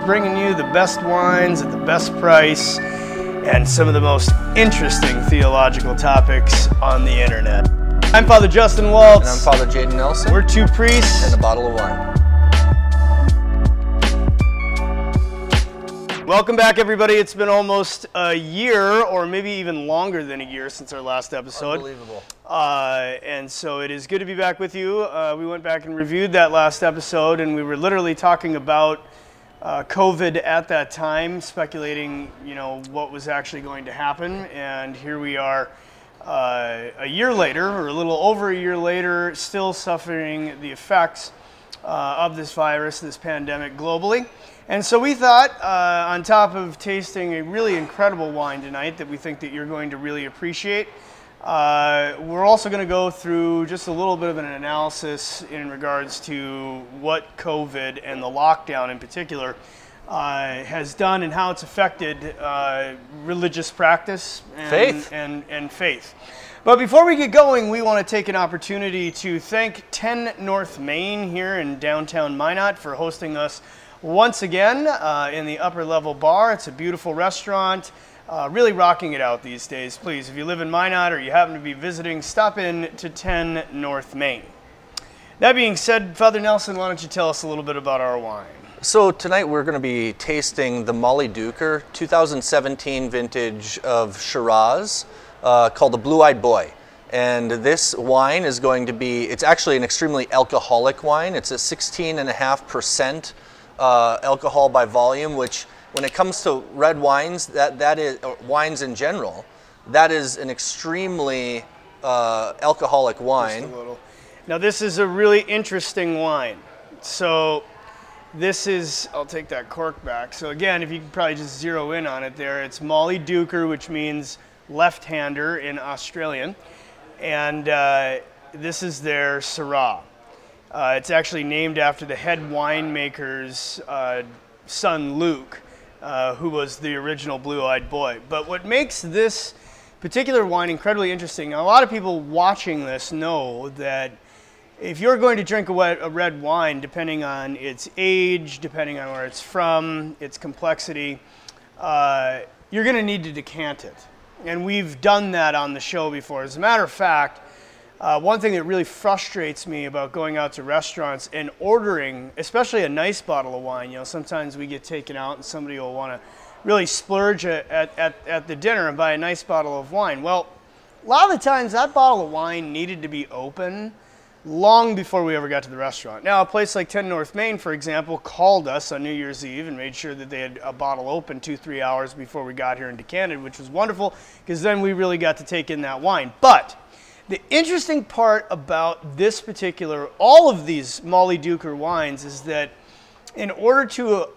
bringing you the best wines at the best price and some of the most interesting theological topics on the internet. I'm Father Justin Waltz. And I'm Father Jaden Nelson. We're two priests and a bottle of wine. Welcome back, everybody. It's been almost a year, or maybe even longer than a year, since our last episode. Unbelievable. And so it is good to be back with you. We went back and reviewed that last episode, and we were literally talking about COVID at that time, speculating, what was actually going to happen. And here we are a year later, or a little over a year later, still suffering the effects of this virus, this pandemic globally. And so we thought, on top of tasting a really incredible wine tonight that we think that you're going to really appreciate, we're also going to go through just a little bit of an analysis in regards to what COVID and the lockdown in particular has done and how it's affected religious practice and faith. But before we get going, we want to take an opportunity to thank 10 North Main here in downtown Minot for hosting us once again in the upper level bar. It's a beautiful restaurant, really rocking it out these days. Please, if you live in Minot or you happen to be visiting, stop in to 10 North Main. That being said, Father Nelson, why don't you tell us a little bit about our wine? So tonight we're going to be tasting the Molly Duker 2017 vintage of Shiraz called the Blue-Eyed Boy. And this wine is going to be, it's actually an extremely alcoholic wine. It's a 16.5% alcohol by volume, which when it comes to red wines, that is wines in general, that is an extremely alcoholic wine. Just a little. Now this is a really interesting wine. So this is, I'll take that cork back. So again, if you could probably just zero in on it there, it's Molly Duker, which means left-hander in Australian, and this is their Syrah. It's actually named after the head winemaker's son, Luke, who was the original Blue-Eyed Boy. But what makes this particular wine incredibly interesting, now a lot of people watching this know that if you're going to drink a red wine, depending on its age, depending on where it's from, its complexity, you're going to need to decant it. And we've done that on the show before. As a matter of fact, one thing that really frustrates me about going out to restaurants and ordering, especially a nice bottle of wine, sometimes we get taken out and somebody will want to really splurge at the dinner and buy a nice bottle of wine. Well, a lot of the times that bottle of wine needed to be open long before we ever got to the restaurant. Now, a place like 10 North Main, for example, called us on New Year's Eve and made sure that they had a bottle open 2-3 hours before we got here and decanted, which was wonderful because then we really got to take in that wine. But the interesting part about this particular, all of these Molly Duker wines, is that in order to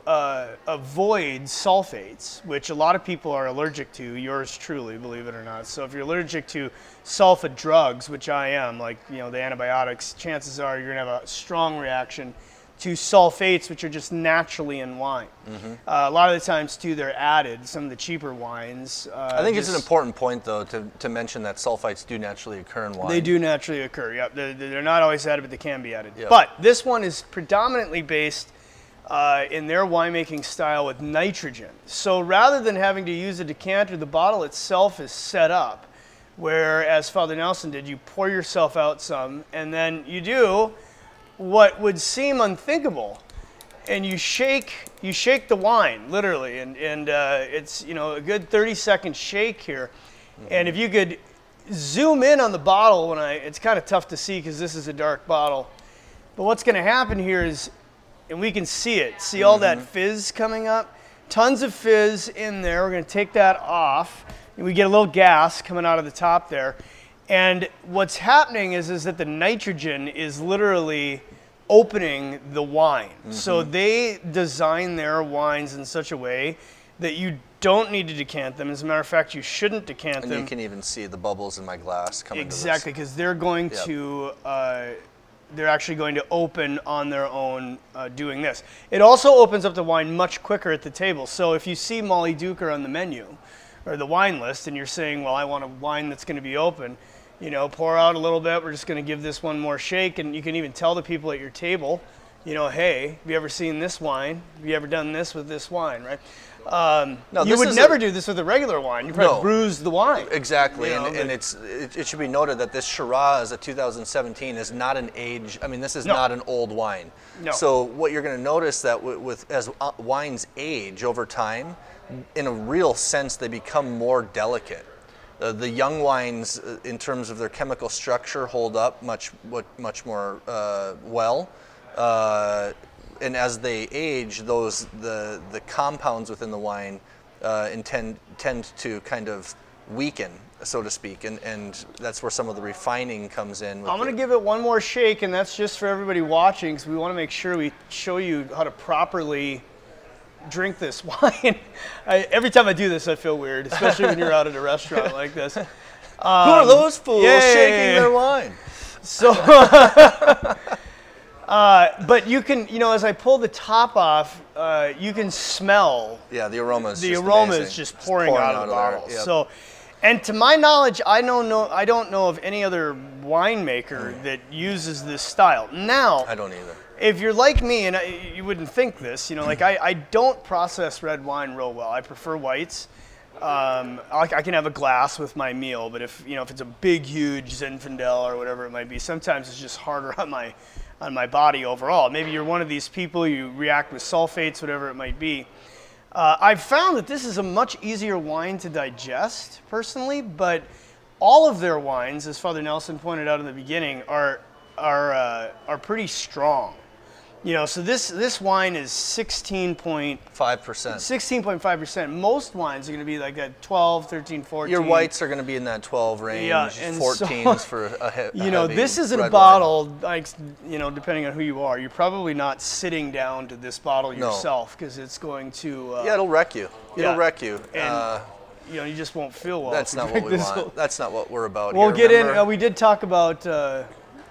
avoid sulfates, which a lot of people are allergic to, yours truly, believe it or not. So if you're allergic to sulfa drugs, which I am, like the antibiotics, chances are you're going to have a strong reaction to sulfates, which are just naturally in wine. Mm-hmm. A lot of the times, too, they're added, some of the cheaper wines. I think it's an important point, though, to mention that sulfites do naturally occur in wine. They do naturally occur, yep. They're not always added, but they can be added. Yep. But this one is predominantly based in their winemaking style with nitrogen. So rather than having to use a decanter, the bottle itself is set up where, as Father Nelson did, you pour yourself out some, and then you do what would seem unthinkable, and you shake the wine, literally, and it's a good 30-second shake here. Mm-hmm. And if you could zoom in on the bottle, it's kind of tough to see because this is a dark bottle, but what's going to happen here is, and we can see it. See all that fizz coming up? Tons of fizz in there. We're going to take that off. And we get a little gas coming out of the top there. And what's happening is that the nitrogen is literally opening the wine. Mm-hmm. So they design their wines in such a way that you don't need to decant them. As a matter of fact, you shouldn't decant them. And you can even see the bubbles in my glass coming exactly, because they're going to... they're actually going to open on their own doing this. It also opens up the wine much quicker at the table. So if you see Molly Duker on the menu or the wine list and you're saying, well, I want a wine that's going to be open, pour out a little bit. We're just going to give this one more shake. And you can even tell the people at your table, you know, hey, have you ever seen this wine? Have you ever done this with this wine, right? No, you would never do this with a regular wine. You probably bruise the wine. Exactly, You know, and it should be noted that this Shiraz, a 2017, is not an age. I mean, this is not an old wine. No. So what you're going to notice that as wines age over time, in a real sense, they become more delicate. The young wines, in terms of their chemical structure, hold up much more well. And as they age, the compounds within the wine tend to kind of weaken, so to speak, and that's where some of the refining comes in. I'm going to give it one more shake, and that's just for everybody watching, because we want to make sure we show you how to properly drink this wine. Every time I do this, I feel weird, especially when you're out at a restaurant like this. Who are those fools shaking their wine? So, but you can, you know, as I pull the top off, you can smell. Yeah, the aroma is just pouring out of the bottle. Yep. So, and to my knowledge, I don't know of any other winemaker that uses this style. Now, I don't either. If you're like me, and you wouldn't think this, you know, like I don't process red wine real well. I prefer whites. I can have a glass with my meal, but if it's a big, huge Zinfandel or whatever it might be, sometimes it's just harder on my body overall. Maybe you're one of these people, you react with sulfates, whatever it might be. I've found that this is a much easier wine to digest, personally, but all of their wines, as Father Nelson pointed out in the beginning, are pretty strong. You know, so this wine is 16.5%. 16.5%. Most wines are going to be like that 12, 13, 14. Your whites are going to be in that 12 range, yeah, and 14s for a heavy you know, this isn't a red bottle, wine. like, you know, depending on who you are, you're probably not sitting down to this bottle yourself, because it's going to... yeah, it'll wreck you. It'll wreck you. And, you know, you just won't feel well. That's not what we want. That's not what we're about here. We'll get remember? in, we did talk about...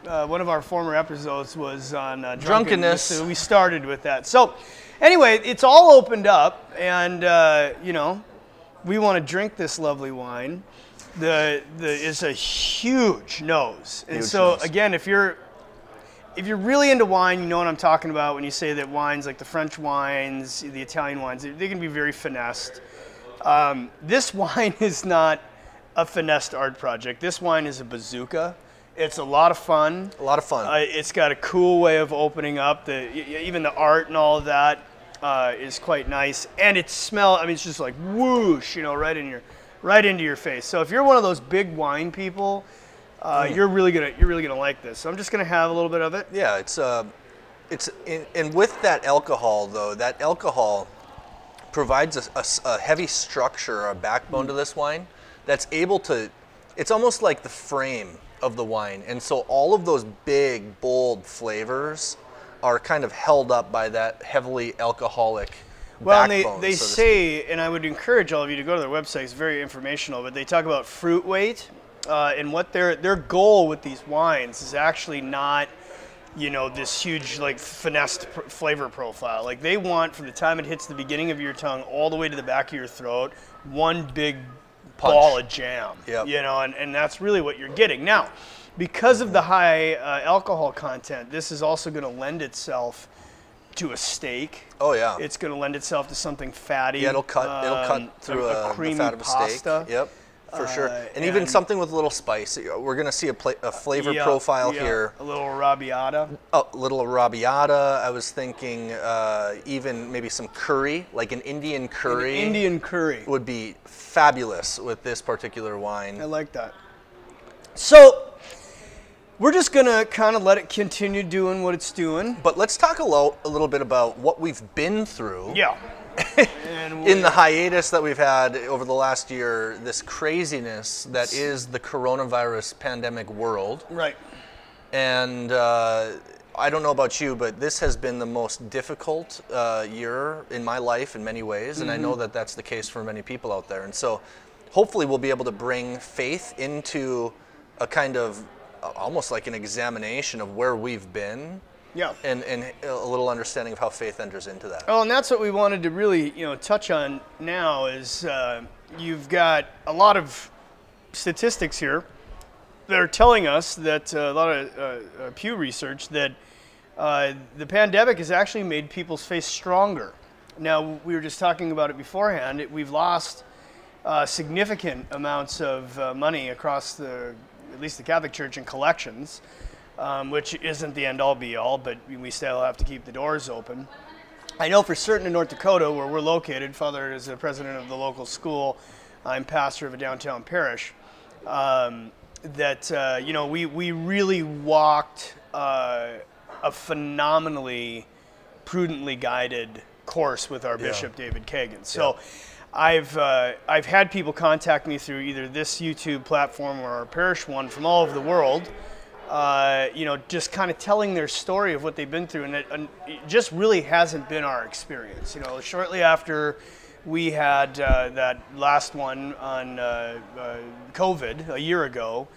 one of our former episodes was on drunkenness. So we started with that. So anyway, it's all opened up, and you know, we want to drink this lovely wine. It's a huge nose, and so again, if you're really into wine, you know what I'm talking about when you say that wines like the French wines, the Italian wines, they can be very finessed. This wine is not a finessed art project. This wine is a bazooka. It's a lot of fun. A lot of fun. It's got a cool way of opening up. Even the art and all of that is quite nice. And it smells. I mean, it's just like whoosh, you know, right into your face. So if you're one of those big wine people, you're really gonna like this. So I'm just gonna have a little bit of it. Yeah, and with that alcohol though, that alcohol provides a heavy structure, a backbone to this wine that's able to. It's almost like the frame of the wine, and so all of those big, bold flavors are kind of held up by that heavily alcoholic backbone. And they say, and I would encourage all of you to go to their website, it's very informational, but they talk about fruit weight, and what their goal with these wines is actually not, you know, this huge, like, finessed flavor profile. Like, they want, from the time it hits the beginning of your tongue all the way to the back of your throat, one big ball of jam, you know, and that's really what you're getting. Now, because of the high alcohol content, this is also going to lend itself to a steak. Oh yeah, it's going to lend itself to something fatty. Yeah, it'll cut through a creamy the fat of a pasta. Steak. Yep, for sure. And even something with a little spice. We're going to see a flavor profile here. A little arrabbiata. Oh, a little arrabbiata. I was thinking even maybe some curry, like an Indian curry. An Indian curry would be fabulous with this particular wine. I like that. So we're just going to kind of let it continue doing what it's doing. But let's talk a little bit about what we've been through. Yeah. In the hiatus that we've had over the last year, this craziness that is the coronavirus pandemic world. Right. And I don't know about you, but this has been the most difficult year in my life in many ways, and I know that that's the case for many people out there. And so hopefully we'll be able to bring faith into a kind of almost like an examination of where we've been. Yeah. And a little understanding of how faith enters into that. Oh, and that's what we wanted to really, you know, touch on now is you've got a lot of statistics here that are telling us that a lot of Pew research that the pandemic has actually made people's faith stronger. Now, we were just talking about it beforehand. We've lost significant amounts of money across at least the Catholic Church in collections, which isn't the end-all be-all, but we still have to keep the doors open. I know for certain in North Dakota, where we're located, Father is the president of the local school, I'm pastor of a downtown parish, we really walked a phenomenally prudently guided course with our Bishop David Kagan. So I've had people contact me through either this YouTube platform or our parish one from all over the world, just kind of telling their story of what they've been through, and it just really hasn't been our experience. Shortly after we had that last one on COVID a year ago,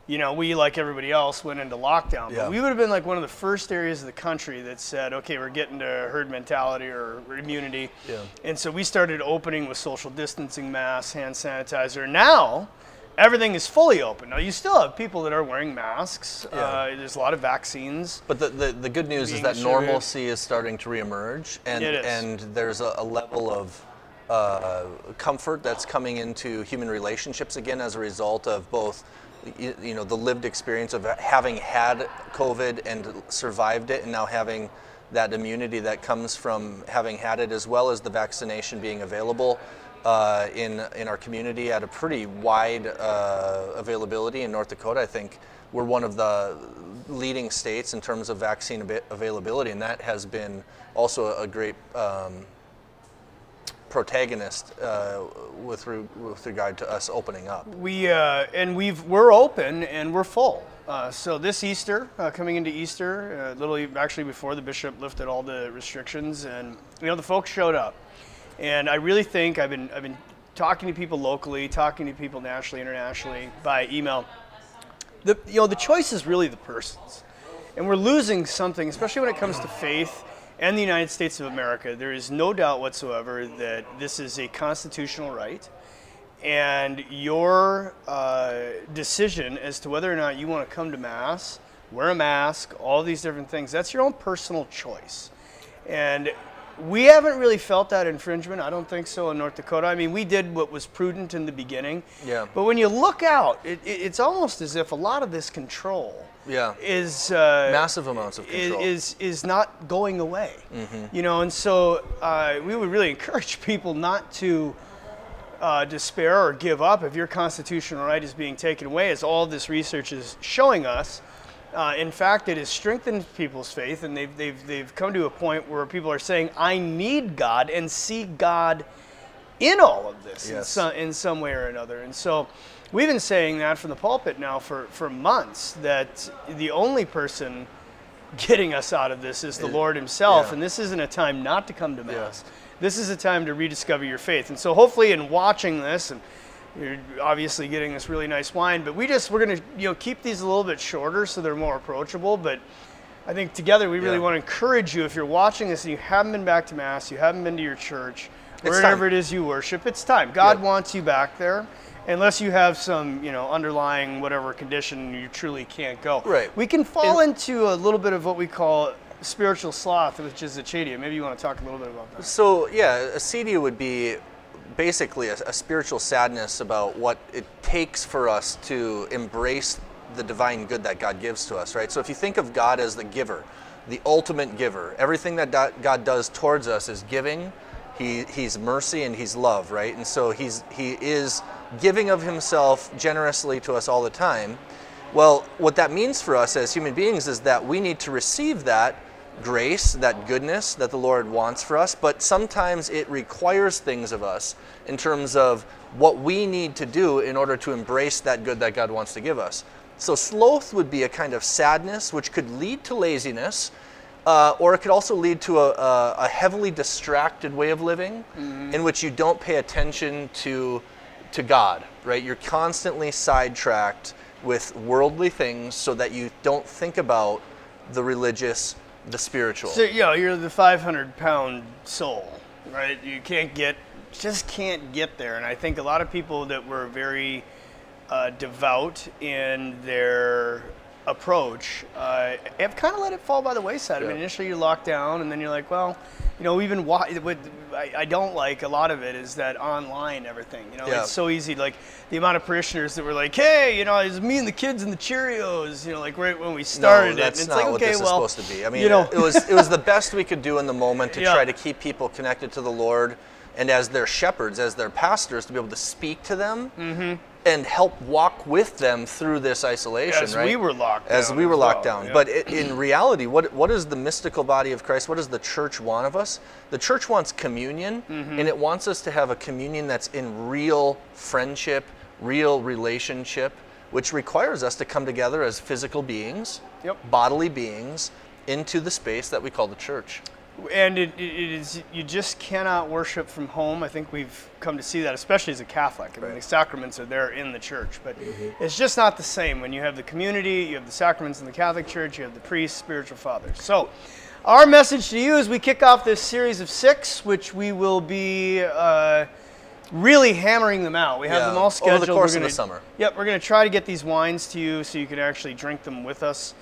we, like everybody else, went into lockdown. Yeah. But we would have been like one of the first areas of the country that said, okay, we're getting to herd mentality or immunity. Yeah. And so we started opening with social distancing, masks, hand sanitizer. Now, everything is fully open. Now, you still have people that are wearing masks. Yeah. There's a lot of vaccines. But the good news is that normalcy is starting to reemerge, and there's a level of comfort that's coming into human relationships again as a result of both the lived experience of having had COVID and survived it, and now having that immunity that comes from having had it, as well as the vaccination being available in our community at a pretty wide availability in North Dakota. I think we're one of the leading states in terms of vaccine availability, and that has been also a great protagonist with regard to us opening up. We're open and we're full. So this Easter, coming into Easter, literally actually before the bishop lifted all the restrictions, and the folks showed up. And I really think I've been talking to people locally, talking to people nationally, internationally, by email. The choice is really the person's, and we're losing something, especially when it comes to faith and the United States of America. There is no doubt whatsoever that this is a constitutional right, and your decision as to whether or not you want to come to Mass, wear a mask, all these different things, that's your own personal choice. And we haven't really felt that infringement. I don't think so in North Dakota. I mean, we did what was prudent in the beginning. Yeah. But when you look out, it's almost as if a lot of this control is massive amounts of control is not going away. Mm-hmm. And so we would really encourage people not to despair or give up if your constitutional right is being taken away, as all this research is showing us. In fact, it has strengthened people's faith, and they've come to a point where people are saying, I need God, and see God in all of this. Yes. in some way or another. And so we've been saying that from the pulpit now for months, that the only person getting us out of this is the Lord himself, and this isn't a time not to come to Mass. Yeah. This is a time to rediscover your faith. And so hopefully in watching this, and you're obviously getting this really nice wine, but we're going to keep these a little bit shorter so they're more approachable. But I think together we really want to encourage you, if you're watching this and you haven't been back to Mass, you haven't been to your church, wherever it is you worship, it's time. God wants you back there, unless you have some underlying whatever condition you truly can't go. Right. We can fall into a little bit of what we call spiritual sloth, which is acedia. Maybe you want to talk a little bit about that. So acedia would be basically a spiritual sadness about what it takes for us to embrace the divine good that God gives to us, right? So if you think of God as the giver, the ultimate giver, everything that God does towards us is giving. He's mercy and he's love, right? And so he is giving of himself generously to us all the time. Well, what that means for us as human beings is that we need to receive that grace, that goodness that the Lord wants for us, but sometimes it requires things of us in terms of what we need to do in order to embrace that good that God wants to give us. So sloth would be a kind of sadness which could lead to laziness, or it could also lead to a heavily distracted way of living, in which you don't pay attention to God, right? You're constantly sidetracked with worldly things so that you don't think about the religious, the spiritual. So you're the 500-pound soul, right? You just can't get there. And I think a lot of people that were very devout in their approach, I've kind of let it fall by the wayside. I mean, initially you're locked down, and then you're like, well, you know, even what I don't like a lot of it is that online everything. You know, it's so easy. Like the amount of parishioners that were like, hey, you know, it's me and the kids and the Cheerios. You know, like right when we started no, that's it. And it's not like, what okay, this is supposed to be. I mean, you know, it was the best we could do in the moment to try to keep people connected to the Lord, and as their shepherds, as their pastors, to be able to speak to them. And help walk with them through this isolation, as we were locked down. As we were locked down. Yeah. But in reality, what is the mystical body of Christ? What does the church want of us? The church wants communion, and it wants us to have a communion that's in real friendship, real relationship, which requires us to come together as physical beings, bodily beings, into the space that we call the church. And it is, you just cannot worship from home. I think we've come to see that, especially as a Catholic. I mean, the sacraments are there in the church, but it's just not the same. When you have the community, you have the sacraments in the Catholic Church, you have the priests, spiritual fathers. So our message to you as we kick off this series of 6, which we will be really hammering them out. We have them all scheduled. Over the course of the summer. Yep, we're going to try to get these wines to you so you can actually drink them with us.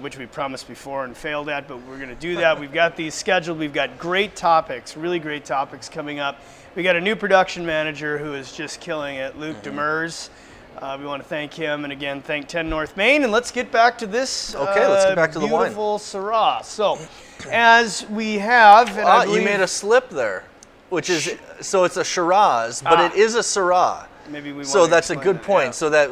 Which we promised before and failed at, but we're going to do that. We've got these scheduled. We've got great topics, really great topics coming up. We got a new production manager who is just killing it, Luke DeMers. We want to thank him, and again, thank 10 North Main. And let's get back to this let's get back to the wine. Beautiful Syrah. So, as we have... And I believe, you made a slip there, which is... So it's a Shiraz, but it is a Syrah. Maybe we So that's a good that, point. So that...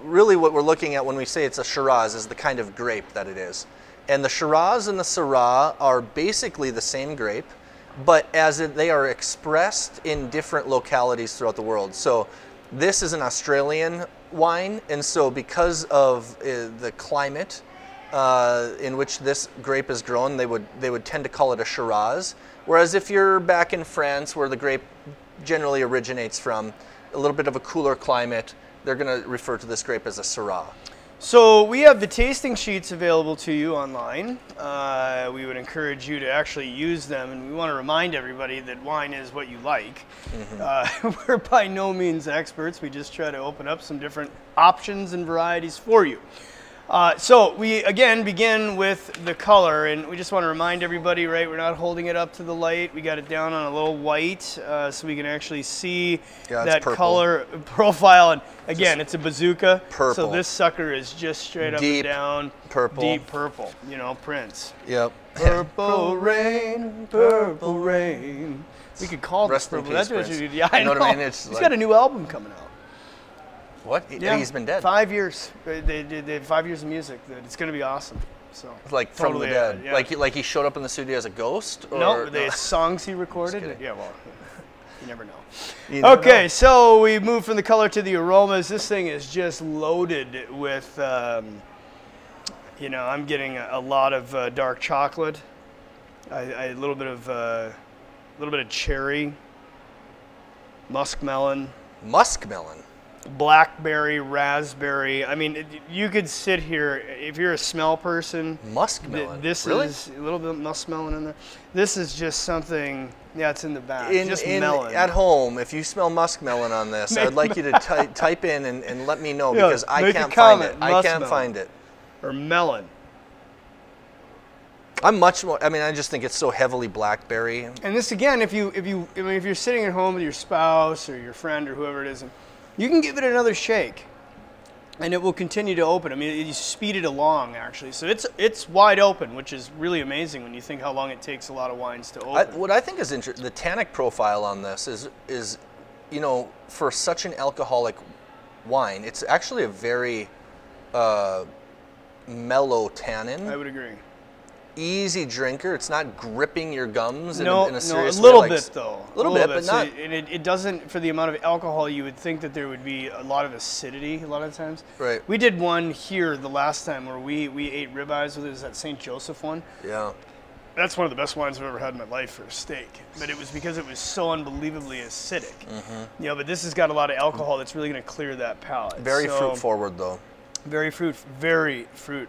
Really what we're looking at when we say it's a Shiraz is the kind of grape that it is. And the Shiraz and the Syrah are basically the same grape, but they are expressed in different localities throughout the world. So this is an Australian wine, and so because of the climate in which this grape is grown, they would tend to call it a Shiraz. Whereas if you're back in France, where the grape generally originates from, a little bit of a cooler climate, they're going to refer to this grape as a Syrah. So we have the tasting sheets available to you online. We would encourage you to actually use them, and we want to remind everybody that wine is what you like. We're by no means experts. We just try to open up some different options and varieties for you. So we, again, begin with the color, and we just want to remind everybody, right, we're not holding it up to the light. We got it down on a little white so we can actually see that color profile. And again, it's a bazooka. Purple. So this sucker is just straight up and down. Purple. Deep purple. You know, Prince. Yep. Purple rain, purple rain. We could call this purple. Rest in peace, That's Prince. yeah, I know. What I mean? He's got a new album coming out. What? Yeah. He's been dead. 5 years. They did 5 years of music. It's going to be awesome. So like from the dead. Yeah. Like he showed up in the studio as a ghost? Or no, the songs he recorded. Yeah, well, you never know. Okay, so we move from the color to the aromas. This thing is just loaded with, you know, I'm getting a lot of dark chocolate, a little bit of cherry, muskmelon. Muskmelon. Blackberry, raspberry. I mean, you could sit here, if you're a smell person. Muskmelon. This really? is a little bit of muskmelon in there. This is just something, it's in the back. Just melon. At home, if you smell muskmelon on this, I would like you to type in and let me know, because I can't find it. I can't find it. Or melon. I'm much more. I mean, I just think it's so heavily blackberry. And this again, if you're sitting at home with your spouse or your friend or whoever it is, you can give it another shake, and it will continue to open. I mean, you speed it along, actually. So it's wide open, which is really amazing when you think how long it takes a lot of wines to open. What I think is interesting, the tannic profile on this is, you know, for such an alcoholic wine, it's actually a very mellow tannin. I would agree. Easy drinker. It's not gripping your gums in a serious way. A little bit though. A little bit, but not. And it doesn't, for the amount of alcohol, you would think that there would be a lot of acidity a lot of times. Right. We did one here the last time where we ate ribeyes with it. It was that St. Joseph one. Yeah. That's one of the best wines I've ever had in my life for a steak. But it was because it was so unbelievably acidic. You know, but this has got a lot of alcohol that's really going to clear that palate. Very fruit forward though. Very fruit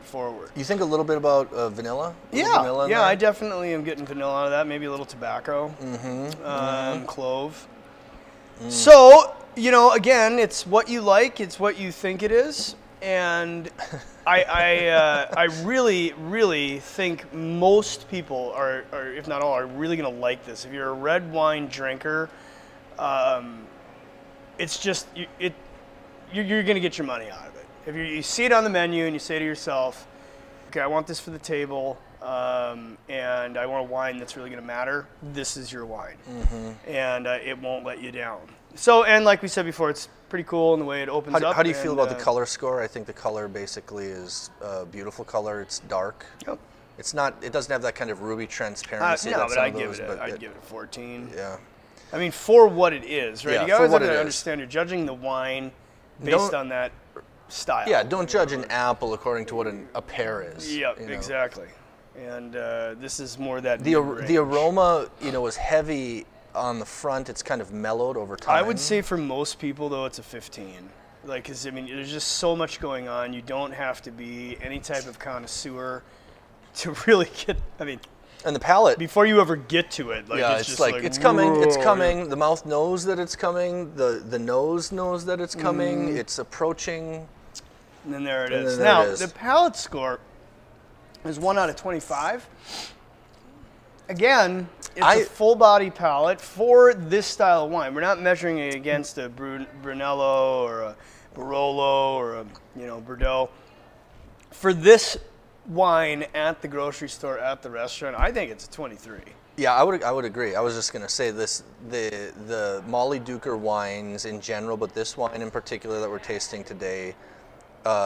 forward. You think a little bit about vanilla? Yeah, I definitely am getting vanilla out of that. Maybe a little tobacco, clove. So, you know, again, it's what you like, it's what you think it is, and I really think most people are, if not all, are really gonna like this. If you're a red wine drinker, it's just you're gonna get your money out of it. If you see it on the menu and you say to yourself, okay, I want this for the table, and I want a wine that's really gonna matter, this is your wine, and it won't let you down. So, and like we said before, it's pretty cool in the way it opens up. How do you feel about the color score? I think the color basically is a beautiful color. It's dark. Yep. It's not. It doesn't have that kind of ruby transparency. No, that but some I'd of give those, it I'd give it a 14. Yeah. I mean, for what it is, right? Yeah, you always for what have to it is. understand you're judging the wine based on that style. Yeah, don't judge an apple according to what a pear is. Yep, exactly. And this is more that the aroma, is heavy on the front. It's kind of mellowed over time. I would say for most people, though, it's a 15. Like, 'cause I mean, there's just so much going on. You don't have to be any type of connoisseur to really get. I mean, and the palate before you ever get to it, like yeah, it's just like it's coming. It's coming. The mouth knows that it's coming. The nose knows that it's coming. It's approaching. And then there it is. Now the palate score is 1 out of 25. Again, it's a full body palate for this style of wine. We're not measuring it against a Brunello or a Barolo or a Bordeaux. For this wine at the grocery store, at the restaurant, I think it's a 23. Yeah, I would agree. I was just gonna say this: the Molly Duker wines in general, but this wine in particular that we're tasting today,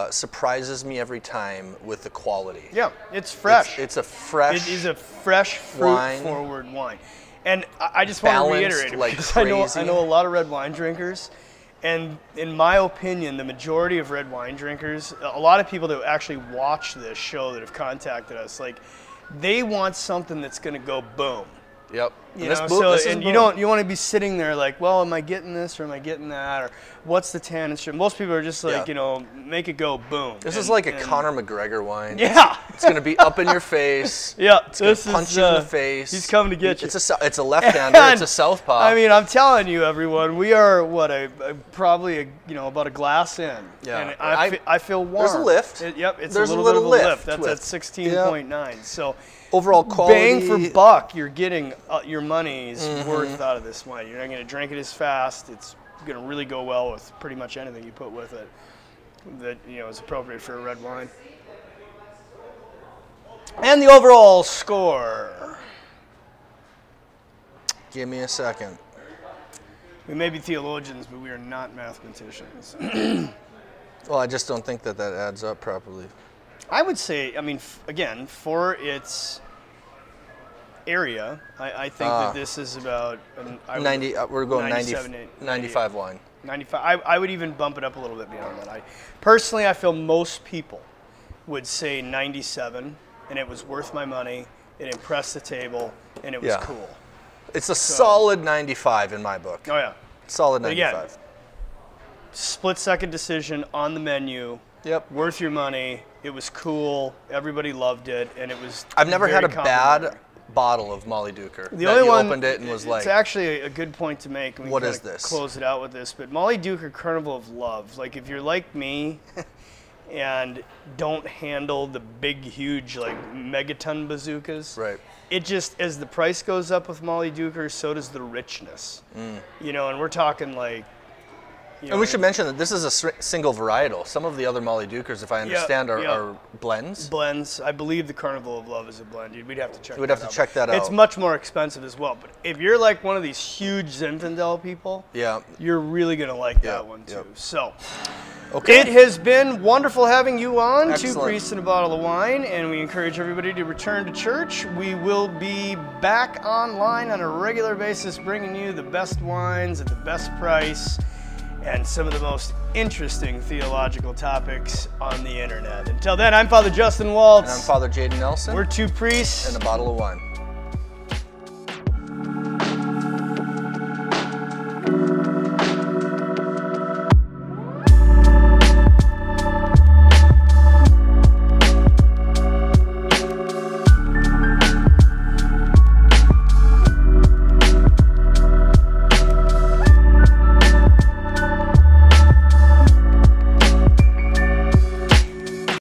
surprises me every time with the quality. Yeah, it's fresh. It's a fresh. It is a fresh fruit-forward wine, and I just want to reiterate it because I know a lot of red wine drinkers, and in my opinion, the majority of red wine drinkers, a lot of people that actually watch this show that have contacted us, like they want something that's going to go boom. Yep. You don't want to be sitting there like, well, am I getting this or am I getting that, or what's the tannin strength? Most people are just like, make it go boom. This is like a Conor McGregor wine. Yeah. It's going to be up in your face. Yeah. It's going to punch you in the face. He's coming to get you. It's a left-hander. It's a southpaw. I mean, I'm telling you, everyone, we are probably about a glass in. Yeah. And I feel warm. There's a lift. It's there's a little bit of a lift. That's at 16.9. So. Overall quality. Bang for buck, you're getting your money's worth out of this wine. You're not going to drink it as fast. It's going to really go well with pretty much anything you put with it that is appropriate for a red wine. And the overall score. Give me a second. We may be theologians, but we are not mathematicians. Well, I just don't think that adds up properly. I would say, I mean, again, for its area, I think that this is about 90. We're going 95 wine. 95. I would even bump it up a little bit beyond that. Personally, I feel most people would say 97, and it was worth my money. It impressed the table, and it was cool. It's a solid 95 in my book. Oh yeah, solid 95. Again, split-second decision on the menu. Yep. Worth your money. It was cool. Everybody loved it, and it was. I've never had a bad bottle of Molly Duker. The only one opened it and was like. It's actually a good point to make. What is this? Close it out with this, but Molly Duker Carnival of Love. Like if you're like me, and don't handle the big, huge megaton bazookas. Right. It just, as the price goes up with Molly Duker, so does the richness. And we're talking like. And we should mention that this is a single varietal. Some of the other Molly Dukers, if I understand, are blends. Blends. I believe the Carnival of Love is a blend. We'd have to check. We'd have to check that out. It's much more expensive as well. But if you're like one of these huge Zinfandel people, you're really gonna like that one too. So, it has been wonderful having you on. Excellent. 2 priests and a bottle of wine, and we encourage everybody to return to church. We will be back online on a regular basis, bringing you the best wines at the best price. And some of the most interesting theological topics on the internet. Until then, I'm Father Justin Waltz. And I'm Father Jaden Nelson. We're 2 priests. And a bottle of wine.